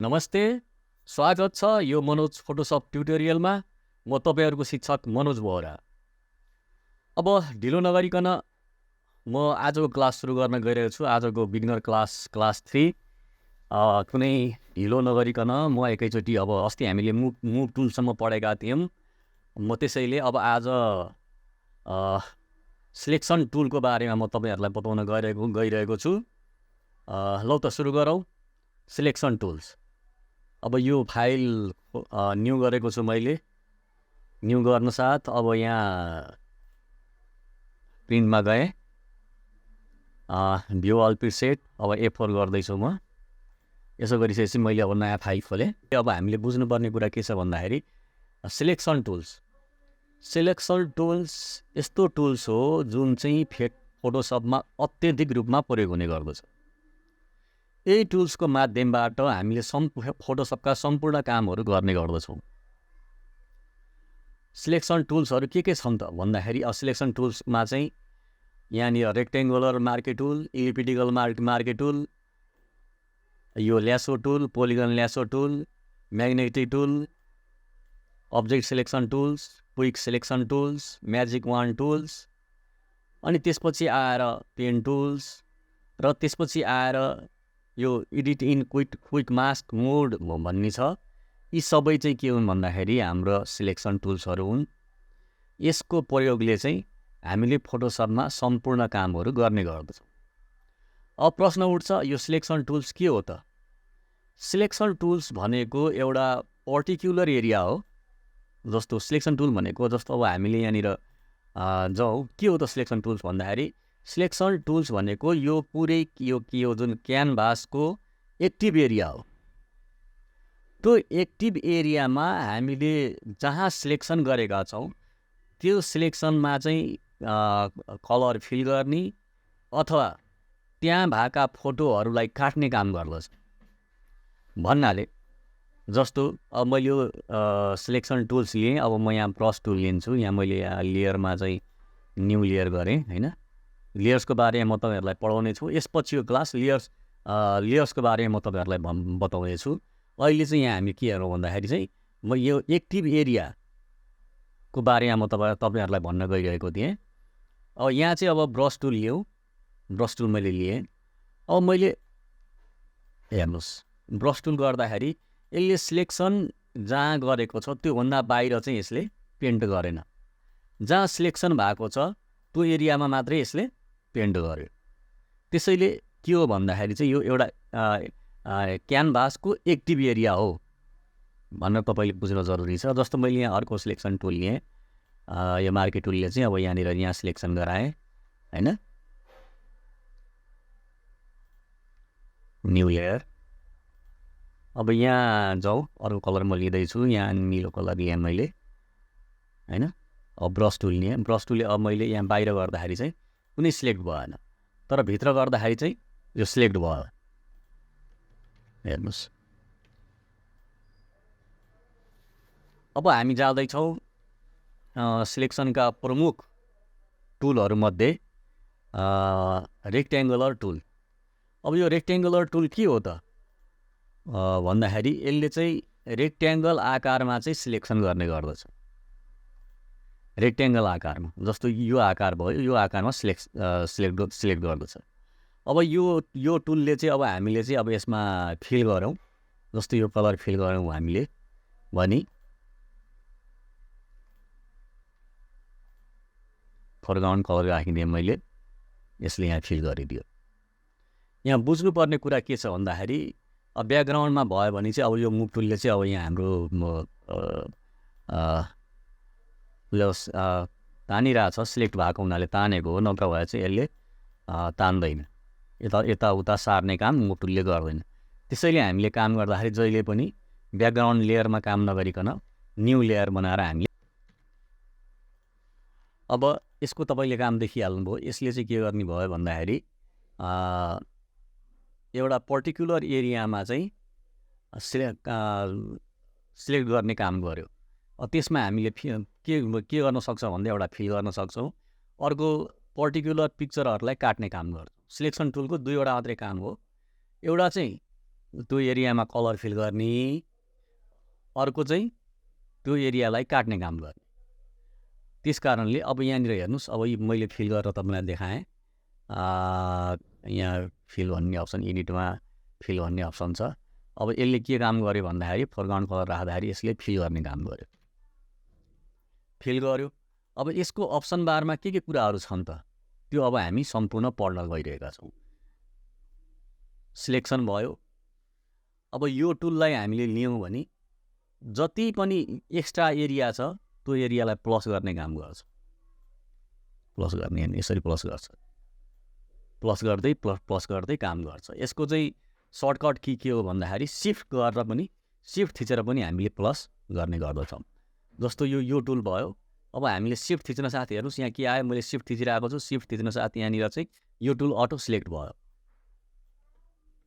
नमस्ते, स्वागत छ यो मनोज फोटोसप ट्युटोरियलमा। म तपाईहरुको शिक्षक मनोज बोहरा। अब ढिलो नगरिकन म आजको क्लास सुरु गर्न गइरहेको छु। आजको बिगिनर क्लास 3। कुनै ढिलो नगरिकन म एकैचोटी अब अस्ति हामीले मुभ टुलसम्म पढेका थियौं। म त्यसैले अब आज सिलेक्सन टुलको बारेमा म तपाईहरुलाई बताउन गइरहेको छु। लौ त सुरु गरौँ। Selection tools. अब यो फाइल न्यू गरेको छु मैले। न्यू गर्न साथ अब यहाँ प्रिन्टमा गए। भ्यू अल प्रिसेट अब A4 गर्दै छु म। यसो गरिसकेपछि मैले अब नयाँ फाइल खोले। अब हामीले बुझ्नुपर्ने कुरा के छ भन्दाखेरि सिलेक्सन टुल्स। सिलेक्सन टुल्स यस्तो टुल्स हो जुन चाहिँ फोटोसपमा अत्यधिक रूपमा प्रयोग हुने गर्दछ। यही टुल्सको माध्यमबाट हामीले फोटोसपका सम्पूर्ण कामहरू गर्ने गर्दछौँ। सिलेक्सन टुल्सहरू के छन् त भन्दाखेरि सिलेक्सन टुल्समा चाहिँ यहाँनिर रेक्टेङ्गुलर मार्के टुल, इलिप्टिकल मार्के टुल, यो lasso tool, polygon lasso tool, magnetic tool, object selection tools, quick selection tools, magic one tools, अनि त्यसपछि आएर पेन टुल्स, र त्यसपछि आएर यो एडिट इन क्विक मास्क मोड भन्ने छ। यी सबै चाहिँ के हुन् भन्दाखेरि हाम्रो सिलेक्सन टुल्सहरू हुन्। यसको प्रयोगले चाहिँ हामीले फोटोसपमा सम्पूर्ण कामहरू गर्ने गर्दछौँ। अब प्रश्न उठ्छ, यो सिलेक्सन टुल्स के हो त? सिलेक्सन टुल्स भनेको एउटा पर्टिकुलर एरिया हो। जस्तो सिलेक्सन टुल भनेको जस्तो अब हामीले यहाँनिर जाउँ, के हो त सिलेक्सन टुल्स भन्दाखेरि सिलेक्सन टुल्स भनेको यो पुरै के हो जुन क्यानभासको एक्टिभ एरिया हो। त्यो एक्टिभ एरियामा हामीले जहाँ सिलेक्सन गरेका छौँ त्यो सिलेक्सनमा चाहिँ कलर फिल गर्ने अथवा त्यहाँ भएका फोटोहरूलाई काट्ने काम गर्दछ। भन्नाले जस्तो अब मैले यो सिलेक्सन टुल्स लिएँ। अब म यहाँ ब्रस टुल लिन्छु। यहाँ मैले लेयरमा चाहिँ न्यू लेयर गरेँ हैन। लेयर्सको बारेमा म तपाईहरुलाई पढाउने छु। यसपछिको क्लास लेयर्सको बारेमा म तपाईहरुलाई बताउने छु। अहिले चाहिँ यहाँ हामी के हेरौँ भन्दाखेरि चाहिँ म यो एक्टिभ एरियाको बारेमा म तपाईहरुलाई भन्न गइरहेको थिएँ। अब यहाँ चाहिँ अब ब्रस टुल लियौँ। ब्रस टुल मैले लिएँ। अब मैले हेर्नुस्, ब्रस टुल गर्दाखेरि यसले सिलेक्सन जहाँ गरेको छ त्योभन्दा बाहिर चाहिँ यसले पेन्ट गरेन। जहाँ सिलेक्सन भएको छ त्यो एरियामा मात्रै यसले पेन्ट गर्यो। त्यसैले के हो भन्दाखेरि चाहिँ यो एउटा क्यानभासको एक्टिभ एरिया हो भनेर तपाईले बुझ्न जरुरी छ। जस्तो मैले यहाँ अर्को सिलेक्सन टुल लिएँ। यो मार्के टुलले चाहिँ अब यहाँनिर यहाँ सिलेक्सन गराएँ हैन। New layer. अब यहाँ जाउँ, अरू कलर म लिँदैछु। यहाँ निलो कलर लिएँ मैले हैन। अब ब्रस टुल लिएँ। ब्रस टुलले अब मैले यहाँ बाहिर गर्दाखेरि चाहिँ कुनै सिलेक्ट भएन, तर भित्र गर्दाखेरि चाहिँ यो सिलेक्ट भयो। हेर्नुस्, अब हामी जाँदैछौँ सिलेक्सनका प्रमुख टुलहरूमध्ये रेक्टेङ्गुलर टुल। अब यो रेक्टेङ्गुलर टुल के हो त भन्दाखेरि यसले चाहिँ रेक्ट्याङ्गल आकारमा चाहिँ सिलेक्सन गर्ने गर्दछ। रेक्ट्याङ्गल आकारमा, जस्तो यो आकार भयो, यो आकारमा सिलेक्ट गर्दछ। अब यो टुलले चाहिँ अब हामीले चाहिँ अब यसमा फिल गरौँ। जस्तो यो कलर फिल गरौँ हामीले भने फोरग्राउन्ड कलर राखिदिएँ मैले। यसले यहाँ फिल गरिदियो। यहाँ बुझ्नुपर्ने कुरा के छ भन्दाखेरि अब ब्याकग्राउन्डमा भयो भने चाहिँ अब यो मुभ टुलले चाहिँ अब यहाँ हाम्रो तानिरहेछ। सिलेक्ट भएको हुनाले तानेको हो, नत्र भए चाहिँ यसले तान्दैन। यताउता सार्ने काम मुभ टुलले गर्दैन। त्यसैले हामीले काम गर्दाखेरि जहिले पनि ब्याकग्राउन्ड लेयरमा काम नगरिकन न्यू लेयर बनाएर हामीले अब यसको तपाईले काम देखिहाल्नुभयो। यसले चाहिँ के गर्ने भयो भन्दाखेरि एउटा पर्टिकुलर एरियामा चाहिँ सिलेक्ट गर्ने काम गर्यो। त्यसमा हामीले के गर्न सक्छ भन्दा एउटा फिल गर्न सक्छौँ, अर्को पर्टिकुलर पिक्चरहरूलाई काट्ने काम गर्छौँ। सिलेक्सन टुलको दुईवटा मात्रै काम हो। एउटा चाहिँ त्यो एरियामा कलर फिल गर्ने, अर्को चाहिँ त्यो एरियालाई काट्ने काम गर्ने। त्यस कारणले अब यहाँनिर हेर्नुहोस्, अब मैले फिल गरेर तपाईँलाई देखाएँ। यहाँ फिल भन्ने अप्सन, एडिटमा फिल भन्ने अप्सन छ। अब यसले के काम गर्यो भन्दाखेरि फोरग्राउन्ड कलर राख्दाखेरि यसले फिल गर्ने काम गर्यो, फिल गर्यो। अब यसको अप्सन बारमा के कुराहरू छन् त, त्यो अब हामी सम्पूर्ण पढ्न गइरहेका छौँ। सिलेक्सन भयो। अब यो टुललाई हामीले लियौँ भने जति पनि एक्स्ट्रा एरिया छ त्यो एरियालाई प्लस गर्ने काम गर्छ। प्लस गर्ने यसरी प्लस गर्छ, प्लस गर्दै प्लस गर्दै काम गर्छ। यसको चाहिँ सर्टकट के हो भन्दाखेरि सिफ्ट गरेर पनि, सिफ्ट थिचेर पनि हामीले प्लस गर्ने गर्दछौँ। जस्तो यो टुल भयो। अब हामीले सिफ्ट थिच्न साथ हेर्नुहोस्, यहाँ के आयो, मैले सिफ्ट थिचिरहेको छु। सिफ्ट थिच्न साथ यहाँनिर चाहिँ यो टुल अटो सिलेक्ट भयो।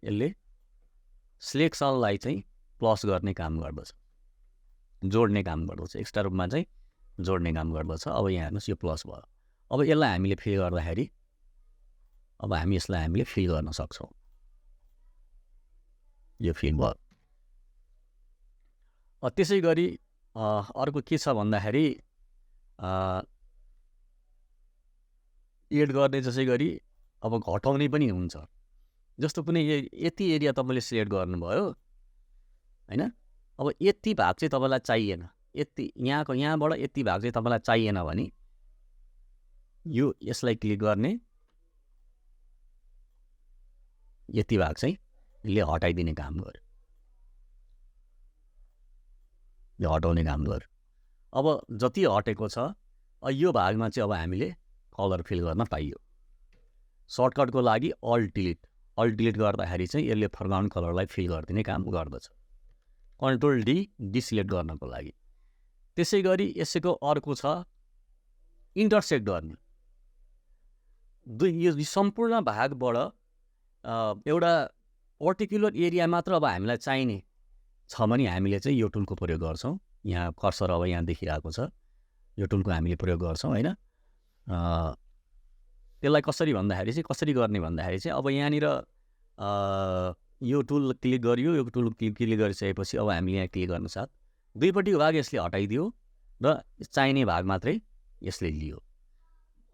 यसले सिलेक्सनलाई चाहिँ प्लस गर्ने काम गर्दछ, जोड्ने काम गर्दछ, एक्स्ट्रा रूपमा चाहिँ जोड्ने काम गर्दछ। अब यहाँ हेर्नुहोस्, यो प्लस भयो। अब यसलाई हामीले फिल गर्दाखेरि अब हामी यसलाई हामीले फिल गर्न सक्छौँ। यो फिल भयो। त्यसै गरी अर्को के छ भन्दाखेरि एड गर्ने, जसै गरी अब घटाउने पनि हुन्छ। जस्तो कुनै यति एरिया तपाईँले सिलेक्ट गर्नुभयो हैन, अब यति भाग चाहिँ तपाईँलाई चाहिएन, यति यहाँबाट यति भाग चाहिँ तपाईँलाई चाहिएन भने यसलाई क्लिक गर्ने, यति भाग चाहिँ यसले हटाइदिने काम गर्यो, यो हटाउने काम गर्यो। अब जति हटेको छ यो भागमा चाहिँ अब हामीले कलर फिल गर्न पाइयो। सर्टकटको लागि अल्ट डिलिट गर्दाखेरि चाहिँ यसले फोरग्राउन्ड कलरलाई फिल गरिदिने काम गर्दछ। कन्ट्रोल डी डिसिलेक्ट गर्नको लागि। त्यसै गरी यसको अर्को छ इन्टरसेक्ट गर्ने। यो सम्पूर्ण भागबाट एउटा पर्टिकुलर एरिया मात्र अब हामीलाई चाहिने छ भने हामीले चाहिँ यो टुलको प्रयोग गर्छौँ। यहाँ कर्सर अब यहाँ देखिरहेको छ, यो टुलको हामीले प्रयोग गर्छौँ हैन। त्यसलाई कसरी भन्दाखेरि चाहिँ, कसरी गर्ने भन्दाखेरि चाहिँ अब यहाँनिर यो टुल क्लिक गरियो, यो टुल क्लिक गरिसकेपछि अब हामीले यहाँ क्लिक गर्न साथ दुईपट्टिको भाग यसले हटाइदियो र चाहिने भाग मात्रै यसले लियो।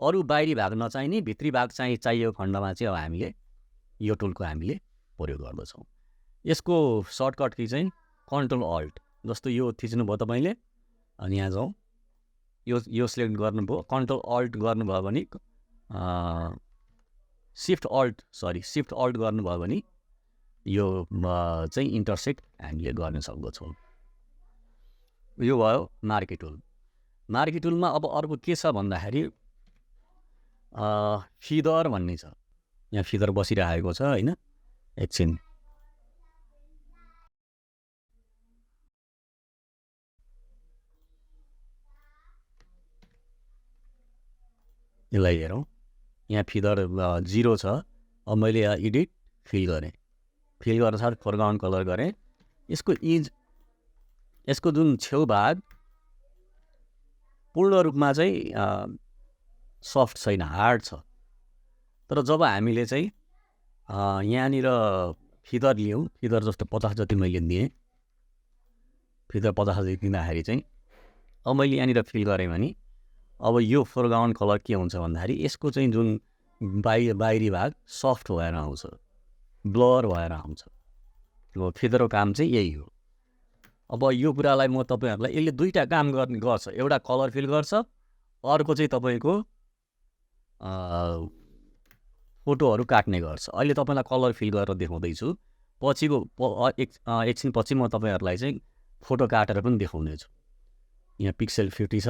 अरू बाहिरी भाग नचाहिने, भित्री भाग चाहिएको खण्डमा चाहिँ अब हामीले यो टुलको हामीले प्रयोग गर्दछौँ। यसको सर्टकट की चाहिँ कन्ट्रोल अल्ट। जस्तो यो थिच्नुभयो तपाईँले, अनि यहाँ जाउँ, यो सिलेक्ट गर्नुभयो, कन्ट्रोल अल्ट गर्नुभयो भने सिफ्ट अल्ट गर्नुभयो भने यो चाहिँ इन्टरसेक्ट हामीले गर्न सक्दछौँ। यो भयो मार्की टुल। मार्की टुलमा अब अर्को के छ भन्दाखेरि फिदर भन्ने छ। यहाँ फिदर बसिरहेको छ हैन, एकछिन यसलाई हेरौँ। यहाँ फिदर 0 छ। अब मैले यहाँ एडिट फिल गरेँ, फिल गर्न साथ फोरग्राउन्ड कलर गरेँ। यसको जुन छेउ भाग पूर्ण रूपमा चाहिँ सफ्ट छैन, हार्ड छ। तर जब हामीले चाहिँ यहाँनिर फिदर लियौँ, फिदर जस्तो 50 जति मैले दिएँ, फिदर 50 जति दिँदाखेरि चाहिँ अब मैले यहाँनिर फिल गरेँ भने अब यो फोरग्राउन्ड कलर के हुन्छ भन्दाखेरि यसको चाहिँ जुन बाहिरी भाग सफ्ट भएर आउँछ, ब्लर भएर आउँछ। फिदरको काम चाहिँ यही हो। अब यो कुरालाई म तपाईँहरूलाई, यसले दुईवटा काम गर्छ। एउटा कलर फिल गर्छ, अर्को चाहिँ तपाईँको फोटोहरू काट्ने गर्छ। अहिले तपाईँलाई कलर फिल गरेर देखाउँदैछु, पछिको एकछिन पछि म तपाईँहरूलाई चाहिँ फोटो काटेर पनि देखाउनेछु। यहाँ पिक्सेल 50 छ,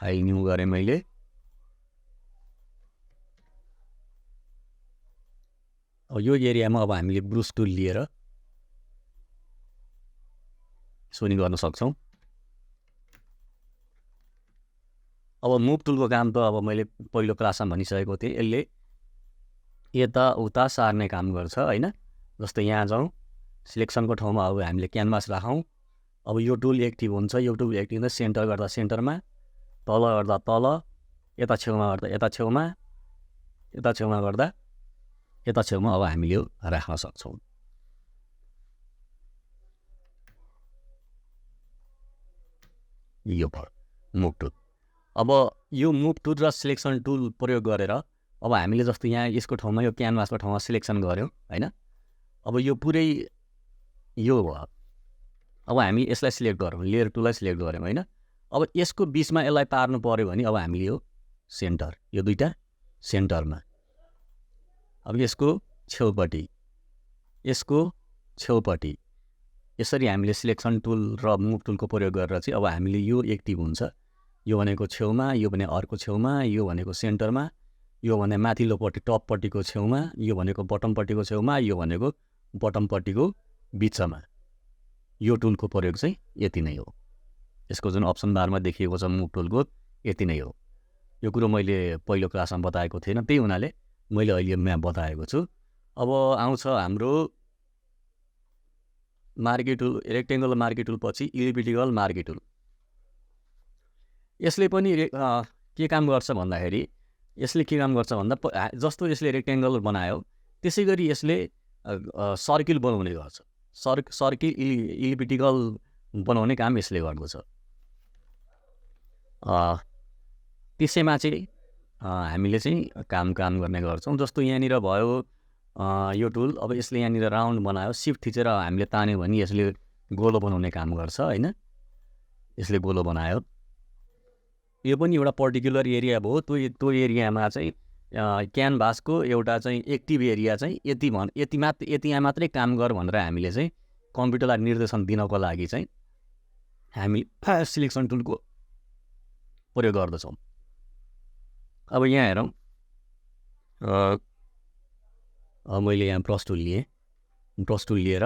फाइल न्यू गरेँ मैले। अब यो एरियामा अब हामीले ब्रुस टुल लिएर सोनी गर्न सक्छौँ। अब मुभ टुलको काम त अब मैले पहिलो क्लासमा भनिसकेको थिएँ। यसले यताउता सार्ने काम गर्छ हैन। जस्तो यहाँ जाउँ, सिलेक्सनको ठाउँमा अब हामीले क्यानभास राखौँ। अब यो टुल एक्टिभ हुन्छ, यो टुल एक्टिभ हुँदा सेन्टर गर्दा सेन्टरमा, तल गर्दा तल, यता छेउमा गर्दा यता छेउमा, यता छेउमा गर्दा यता छेउमा अब हामीले यो राख्न सक्छौँ। यो भयो मुभ टुल। अब यो मुभ टुल र सिलेक्सन टुल प्रयोग गरेर अब हामीले जस्तो यहाँ यसको ठाउँमा यो क्यानभासको ठाउँमा सिलेक्सन गऱ्यौँ हैन। अब यो पुरै यो भयो। अब हामी यसलाई सिलेक्ट गरौँ, लेयर टुललाई सिलेक्ट गऱ्यौँ हैन। अब यसको बिचमा यसलाई पार्नु पर्यो भने अब हामीले यो सेन्टर, यो दुईटा सेन्टरमा, अब यसको छेउपट्टि, यसको छेउपट्टि यसरी हामीले सिलेक्सन टुल र मुभ टुलको प्रयोग गरेर चाहिँ अब हामीले यो एक्टिभ हुन्छ। यो भनेको छेउमा, यो भने अर्को छेउमा, यो भनेको सेन्टरमा, यो भने माथिल्लोपट्टि टपपट्टिको छेउमा, यो भनेको बटमपट्टिको छेउमा, यो भनेको बटमपट्टिको बिचमा। यो टुलको प्रयोग चाहिँ यति नै हो। यसको जुन अप्सन बारमा देखिएको छ मुभ टुलको यति नै हो। यो कुरो मैले पहिलो क्लासमा बताएको थिएन, त्यही हुनाले मैले अहिले यहाँ बताएको छु। अब आउँछ हाम्रो marquee tool, rectangular marquee tool पछि इलिप्टिकल मार्की टुल। यसले पनि के काम गर्छ भन्दाखेरि यसले के काम गर्छ भन्दा जस्तो यसले रेक्टेङ्गल बनायो त्यसै गरी यसले सर्किल बनाउने गर्छ। सर्किल इलिप्टिकल बनाउने काम यसले गर्दछ। त्यसैमा चाहिँ हामीले चाहिँ काम गर्ने गर्छौँ। जस्तो यहाँनिर भयो यो टुल, अब यसले यहाँनिर राउन्ड बनायो, सिफ्ट थिचेर हामीले तान्यो भने यसले गोलो बनाउने काम गर्छ हैन। यसले गोलो बनायो। यो पनि एउटा पर्टिकुलर एरिया भयो। त्यो एरियामा चाहिँ क्यानभासको एउटा चाहिँ एक्टिभ एरिया चाहिँ यति मात्रै काम गर भनेर हामीले चाहिँ कम्प्युटरलाई निर्देशन दिनको लागि चाहिँ हामी सिलेक्सन टुलको प्रयोग गर्दछौँ। अब यहाँ हेरौँ, मैले यहाँ ब्रस टुल लिएँ, ब्रस टुल लिएर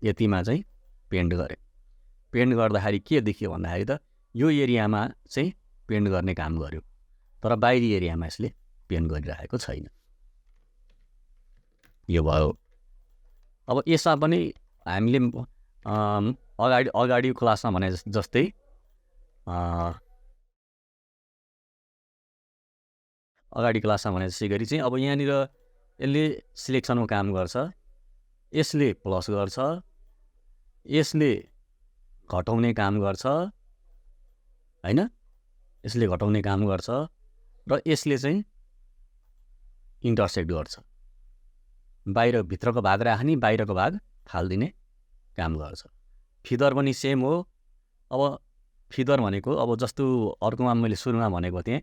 यतिमा चाहिँ पेन्ट गरेँ। पेन्ट गर्दाखेरि के देखियो भन्दाखेरि त यो एरियामा चाहिँ पेन्ट गर्ने काम गर्यो, तर बाहिरी एरियामा यसले पेन्ट गरिरहेको छैन। यो भयो। अब यसमा पनि हामीले अगाडि क्लासमा भने जस्तै अगाडि क्लासमा भने जस्तै गरी चाहिँ अब यहाँनिर यसले सिलेक्सनको काम गर्छ, यसले प्लस गर्छ, यसले घटाउने काम गर्छ हैन, यसले घटाउने काम गर्छ र यसले चाहिँ इन्टरसेक्ट गर्छ। बाहिर भित्रको भाग राख्ने, बाहिरको भाग फाल्दिने काम गर्छ। फिदर पनि सेम हो। अब फिदर भनेको अब जस्तो अर्कोमा मैले सुरुमा भनेको थिएँ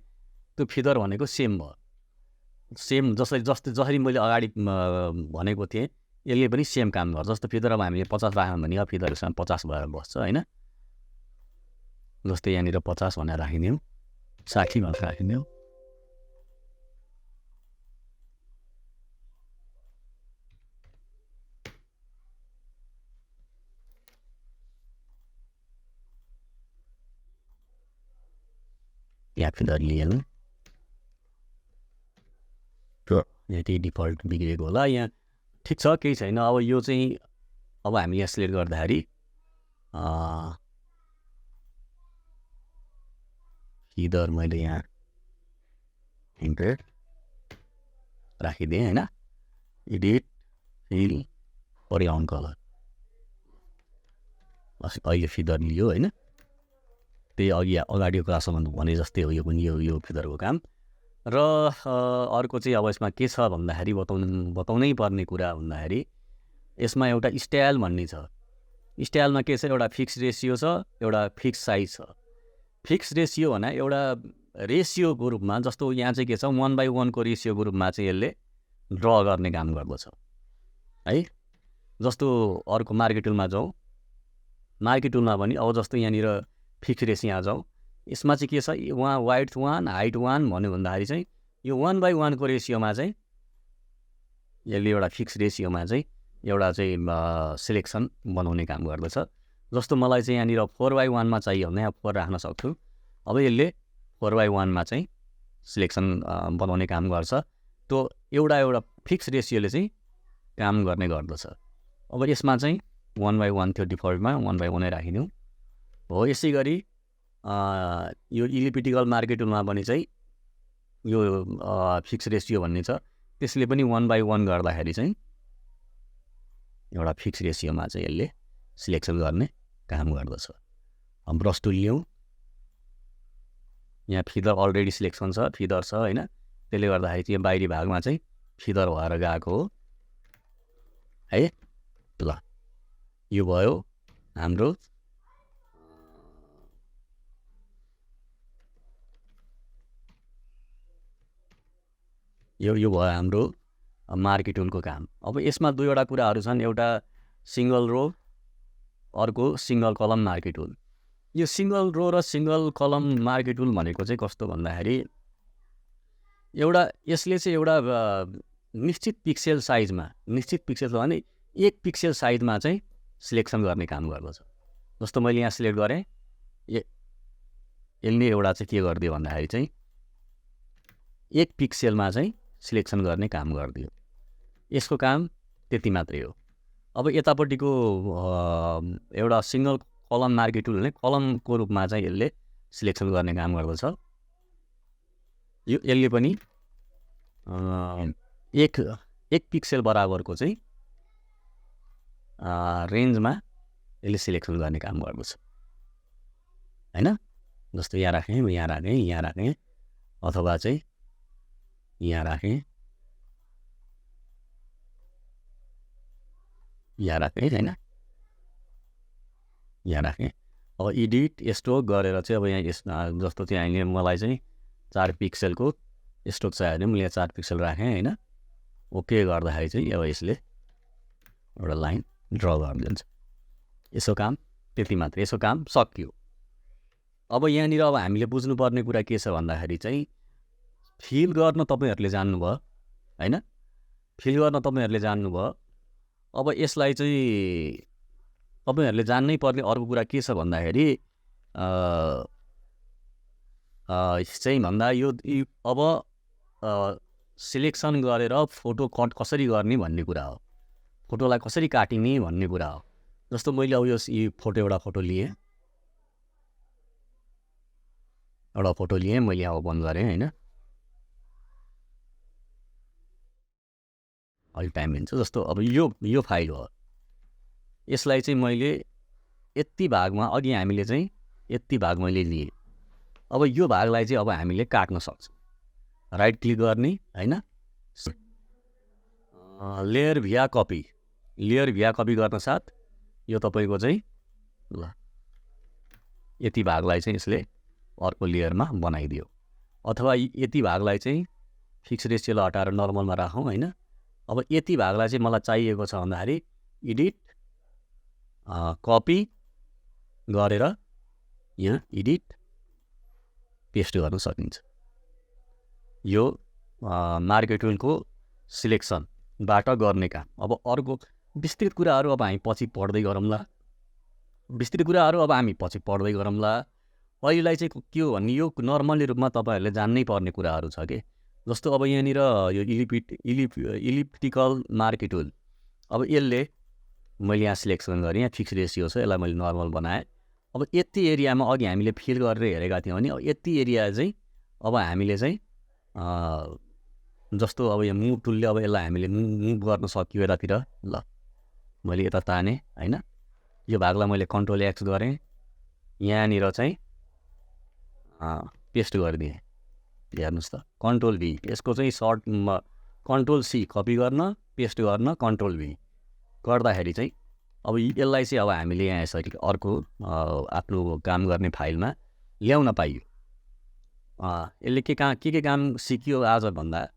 त्यो फिदर भनेको सेम भयो। सेम जसरी मैले अगाडि भनेको थिएँ यसले पनि सेम काम गर्छ। जस्तो फिदर अब हामीले 50 राख्यौँ भने अब फिदर 50 भएर बस्छ हैन। जस्तै यहाँनिर 50 भनेर राखिदिउँ, 60 भनेर राखिदिउँ। यहाँ फिदर लिएँ, यति डिफल्ट बिग्रेको होला। यहाँ ठिक छ, केही छैन। अब यो चाहिँ अब हामी यहाँ सिलेक्ट गर्दाखेरि फिदर मैले यहाँ 100 राखिदिएँ हैन। एडिट, फिल, बैकग्राउन्ड कलर, अहिले फिदर लियो हैन। त्यही अगाडिको क्लासमा भने जस्तै हो यो पनि, यो फिदरको काम। र अर्को चाहिँ अब यसमा के छ भन्दाखेरि बताउनै पर्ने कुरा भन्दाखेरि यसमा एउटा स्टाइल भन्ने छ। स्टाइलमा के छ, एउटा फिक्स रेसियो छ, एउटा फिक्स साइज छ। फिक्स रेसियो भने एउटा रेसियोको रूपमा, जस्तो यहाँ चाहिँ के छ 1/1 को रेसियोको रूपमा चाहिँ यसले ड्र गर्ने काम गर्दछ है। जस्तो अर्को मार्की टुलमा जाउँ, मार्की टुलमा पनि अब जस्तो यहाँनिर फिक्स रेसियो यहाँ जाउँ, यसमा चाहिँ के छ, वहाँ वाइड्थ 1 हाइट 1 भन्यो भन्दाखेरि चाहिँ यो 1/1 को रेसियोमा चाहिँ यसले एउटा फिक्स रेसियोमा चाहिँ एउटा चाहिँ सिलेक्सन बनाउने काम गर्दछ। जस्तो मलाई चाहिँ यहाँनिर 4/1 मा चाहियो भने यहाँ 4 राख्न सक्छु। अब यसले 4/1 मा चाहिँ सिलेक्सन बनाउने काम गर्छ। त्यो एउटा फिक्स रेसियोले चाहिँ काम गर्ने गर्दछ। अब यसमा चाहिँ 1/1 थियो डिफल्टमा, 1/1 नै राखिदिउँ हो। यसै गरी यो इलिप्टिकल मार्की टुलमा पनि चाहिँ यो फिक्स रेसियो भन्ने छ। त्यसले पनि 1/1 गर्दाखेरि चाहिँ एउटा फिक्स रेसियोमा चाहिँ यसले सिलेक्सन गर्ने काम गर्दछ। ब्रस टुल लियौँ, यहाँ फिदर अलरेडी सिलेक्सन छ, फिदर छ हैन, त्यसले गर्दाखेरि चाहिँ बाहिरी भागमा चाहिँ फिदर भएर गएको हो है। ल यो भयो हाम्रो यो भयो हाम्रो मार्की टुलको काम। अब यसमा दुईवटा कुराहरू छन्, एउटा सिंगल रो, अर्को सिंगल कलम मार्की टुल। यो सिंगल रो र सिंगल कलम मार्की टुल भनेको चाहिँ कस्तो भन्दाखेरि एउटा यसले चाहिँ एउटा निश्चित पिक्सेल साइजमा, निश्चित पिक्सेल भने 1 पिक्सेल साइजमा चाहिँ सिलेक्सन गर्ने काम गर्दछ। जस्तो मैले यहाँ सिलेक्ट गरेँ, यसले एउटा चाहिँ के गरिदियो भन्दाखेरि चाहिँ 1 पिक्सेलमा चाहिँ सिलेक्सन गर्ने काम गरिदियो। यसको काम त्यति मात्रै हो। अब यतापट्टिको एउटा सिंगल कलम मार्की टुल भने कलमको रूपमा चाहिँ यसले सिलेक्सन गर्ने काम गर्दछ। यो यसले पनि 1 पिक्सेल बराबरको चाहिँ रेन्जमा यसले सिलेक्सन गर्ने काम गर्दछ हैन। जस्तो यहाँ राखेँ, यहाँ राखेँ, यहाँ राखेँ, अथवा चाहिँ यहाँ राखेँ, यहाँ राखेँ हैन, यहाँ राखेँ। अब एडिट स्ट्रोक गरेर चाहिँ अब यहाँ जस्तो चाहिँ अहिले मलाई चाहिँ 4 पिक्सेलको स्ट्रोक चाहियो भने मैले यहाँ 4 पिक्सेल राखेँ हैन। ओके गर्दाखेरि चाहिँ अब यसले एउटा लाइन ड्र गरिदिन्छ। यसो काम त्यति मात्र, यसो काम सकियो। अब यहाँनिर अब हामीले बुझ्नुपर्ने कुरा के छ भन्दाखेरि चाहिँ फिल गर्न तपाईहरुले जान्नुभयो हैन, फिल गर्न तपाईहरुले जान्नुभयो। अब यसलाई चाहिँ तपाईहरुले जान्नै पर्ने अर्को कुरा के छ भन्दाखेरि चाहिँ भन्दा यो अब सिलेक्सन गरेर फोटो कट कसरी गर्ने भन्ने कुरा हो, फोटोलाई कसरी काटिने भन्ने कुरा हो। जस्तो मैले अब यो एउटा फोटो लिएँ, एउटा फोटो लिएँ मैले, अब बन्द गरेँ हैन। अलि टाइम लिन्छ। जस्तो अब यो फाइल हो, यसलाई चाहिँ मैले यति भागमा, अघि हामीले चाहिँ यति भाग मैले लिएँ। अब यो भागलाई चाहिँ अब हामीले काट्न सक्छौँ। राइट क्लिक गर्ने हैन, लेयर भिया कपी, लेयर भिया कपी गर्न साथ यो तपाईको चाहिँ ल यति भागलाई चाहिँ यसले अर्को लेयरमा बनाइदियो। अथवा यति भागलाई चाहिँ फिक्स रेसियोलाई हटाएर नर्मलमा राखौँ हैन। अब यति भागलाई चाहिँ मलाई चाहिएको छ भन्दाखेरि एडिट कपी गरेर यहाँ एडिट पेस्ट गर्न सकिन्छ। यो मार्की टुलको सिलेक्सनबाट गर्ने काम। अब अर्को विस्तृत कुराहरू अब हामी पछि पढ्दै गरौँला, विस्तृत कुराहरू अब हामी पछि पढ्दै गरौँला। अहिलेलाई चाहिँ के हो भने यो नर्मली रूपमा तपाईहरुले जान्नै पर्ने कुराहरू छ के। जस्तो अब यहाँनिर यो इलिप्टिकल मार्की टुल, अब यसले मैले यहाँ सिलेक्सन गरेँ, यहाँ फिक्स रेसियो छ, यसलाई मैले नर्मल बनाएँ। अब यति एरियामा अघि हामीले फिल गरेर हेरेका थियौँ भने अब यति एरिया चाहिँ अब हामीले चाहिँ जस्तो अब यो मुभ टुलले अब यसलाई हामीले मुभ गर्न सकियो यतातिर। ल मैले यता ताने हैन, यो भागलाई मैले कन्ट्रोल एक्स गरेँ, यहाँनिर चाहिँ पेस्ट गरिदिएँ। हेर्नुहोस् त, कन्ट्रोल भी, यसको चाहिँ सर्ट कन्ट्रोल सी कपी गर्न, पेस्ट गर्न, कन्ट्रोल भी गर्दाखेरि चाहिँ अब यसलाई चाहिँ अब हामीले यहाँ यसरी अर्को आफ्नो काम गर्ने फाइलमा ल्याउन पाइयो। यसले के काम सिकियो आज भन्दा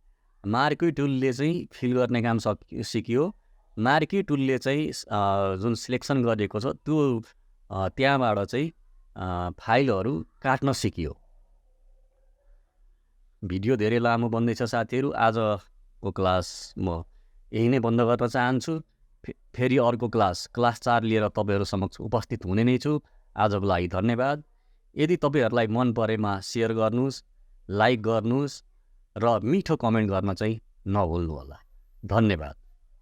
मार्की टुलले चाहिँ फिल गर्ने काम सिकियो। मार्की टुलले चाहिँ जुन सिलेक्सन गरेको छ त्यो त्यहाँबाट चाहिँ फाइलहरू काट्न सिकियो। भिडियो धेरै लामो बन्दैछ साथीहरू, आजको क्लास म यही नै बन्द गर्न चाहन्छु। फेरि अर्को क्लास 4 लिएर तपाईहरु समक्ष उपस्थित हुने नै छु। आजको लागि धन्यवाद। यदि तपाईहरुलाई मन परेमा शेयर गर्नुस्, लाइक गर्नुस् र मिठो कमेन्ट गर्न चाहिँ नभुल्नु होला। धन्यवाद।